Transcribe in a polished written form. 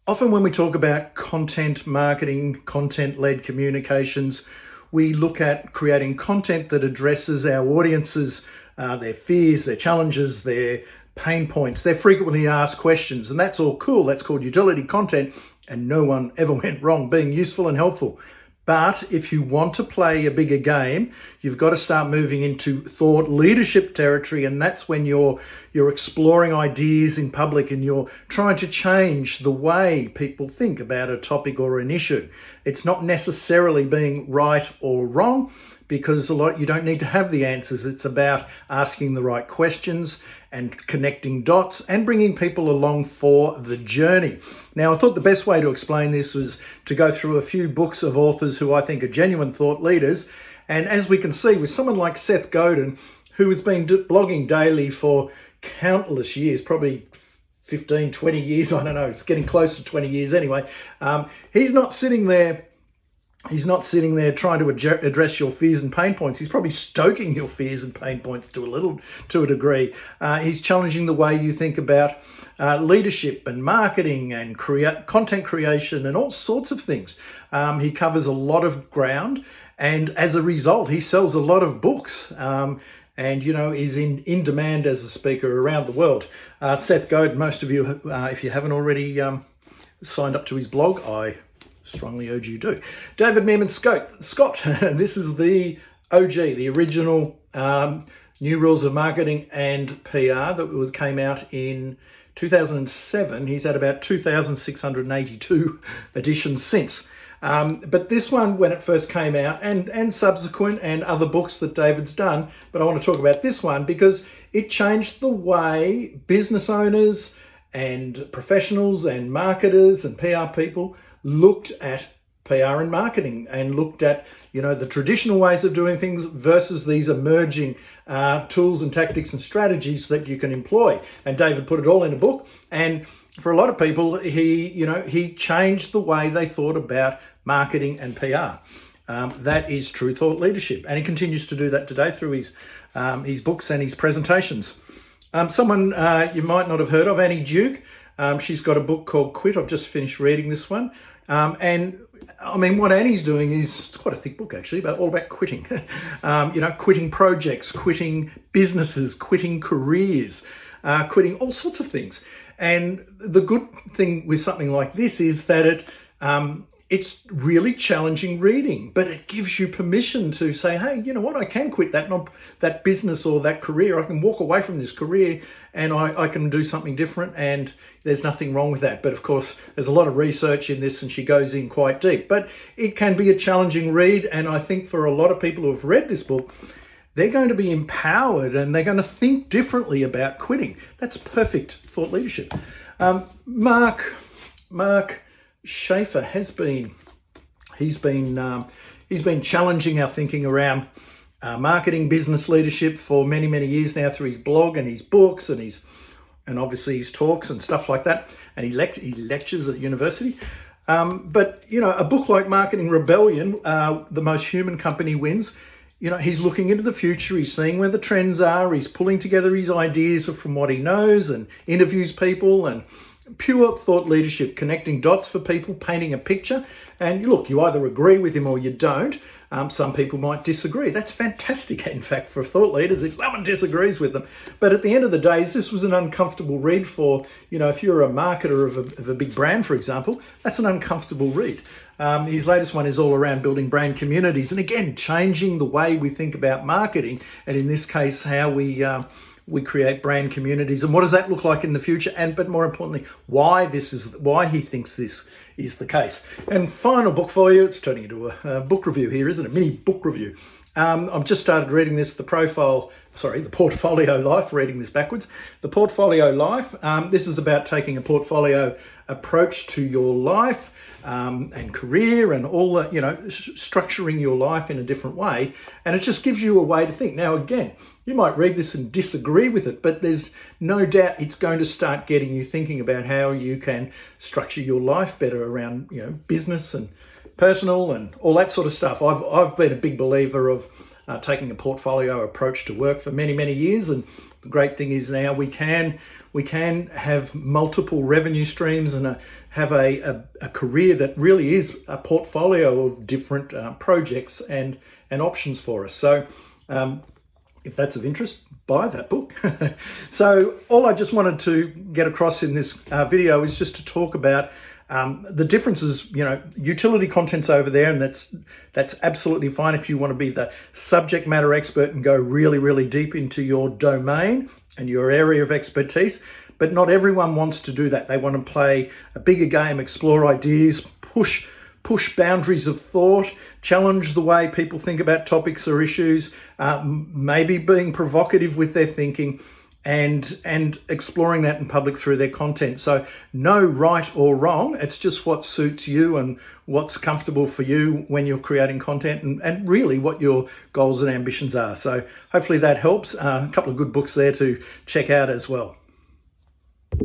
Often when we talk about content marketing, content-led communications, we look at creating content that addresses our audiences, their fears, their challenges, their pain points, their frequently asked questions. And that's all cool. That's called utility content. And no one ever went wrong being useful and helpful. But if you want to play a bigger game, you've got to start moving into thought leadership territory. And that's when you're exploring ideas in public and you're trying to change the way people think about a topic or an issue. It's not necessarily being right or wrong, because you don't need to have the answers. It's about asking the right questions and connecting dots and bringing people along for the journey. Now, I thought the best way to explain this was to go through a few books of authors who I think are genuine thought leaders. And as we can see, with someone like Seth Godin, who has been blogging daily for countless years, probably 15, 20 years, I don't know, it's getting close to 20 years anyway. He's not sitting there trying to address your fears and pain points. He's probably stoking your fears and pain points to a degree. He's challenging the way you think about leadership and marketing and content creation and all sorts of things. He covers a lot of ground, and as a result, he sells a lot of books. And, is in demand as a speaker around the world. Seth Godin, most of you, if you haven't already signed up to his blog, I strongly urge you do. David Meerman Scott, this is the OG, the original New Rules of Marketing and PR that came out in 2007. He's had about 2,682 editions since. But this one, when it first came out, and subsequent, and other books that David's done, but I want to talk about this one because it changed the way business owners and professionals and marketers and PR people looked at PR and marketing, and looked at, the traditional ways of doing things versus these emerging tools and tactics and strategies that you can employ. And David put it all in a book. And for a lot of people, he changed the way they thought about marketing and PR. That is true thought leadership. And he continues to do that today through his books and his presentations. Someone you might not have heard of, Annie Duke. She's got a book called Quit. I've just finished reading this one. And I mean, what Annie's doing it's quite a thick book actually, but all about quitting. Quitting projects, quitting businesses, quitting careers, quitting all sorts of things. And the good thing with something like this is that it's really challenging reading, but it gives you permission to say, hey, you know what, I can quit that business or that career. I can walk away from this career and I can do something different, and there's nothing wrong with that. But of course, there's a lot of research in this and she goes in quite deep. But it can be a challenging read, and I think for a lot of people who have read this book, they're going to be empowered and they're going to think differently about quitting. That's perfect thought leadership. Mark Schaefer he's been challenging our thinking around marketing, business leadership for many, many years now through his blog and his books and obviously his talks and stuff like that. And he lectures at university. But a book like Marketing Rebellion, The Most Human Company Wins, he's looking into the future. He's seeing where the trends are. He's pulling together his ideas from what he knows and interviews people, and pure thought leadership, connecting dots for people, painting a picture. And look, you either agree with him or you don't. Some people might disagree. That's fantastic, in fact, for thought leaders if someone disagrees with them. But at the end of the day, this was an uncomfortable read for, if you're a marketer of a big brand, for example, that's an uncomfortable read. His latest one is all around building brand communities. And again, changing the way we think about marketing. And in this case, how we create brand communities, and what does that look like in the future, but more importantly, why he thinks this is the case. And final book for you, it's turning into a book review here, isn't it? Mini book review. I've just started reading this, The Portfolio Life, reading this backwards. The Portfolio Life, this is about taking a portfolio approach to your life and career and all that, structuring your life in a different way. And it just gives you a way to think. Now, again, you might read this and disagree with it, but there's no doubt it's going to start getting you thinking about how you can structure your life better around, business and personal and all that sort of stuff. I've been a big believer of taking a portfolio approach to work for many, many years. And The great thing is now we can have multiple revenue streams and have a career that really is a portfolio of different projects and options for us. So if that's of interest, buy that book. So all I just wanted to get across in this video is just to talk about the differences. Utility content's over there, and that's absolutely fine if you want to be the subject matter expert and go really, really deep into your domain and your area of expertise. But not everyone wants to do that. They want to play a bigger game, explore ideas, push boundaries of thought, challenge the way people think about topics or issues, maybe being provocative with their thinking, and exploring that in public through their content. So no right or wrong, it's just what suits you and what's comfortable for you when you're creating content, and really what your goals and ambitions are. So hopefully that helps. A couple of good books there to check out as well.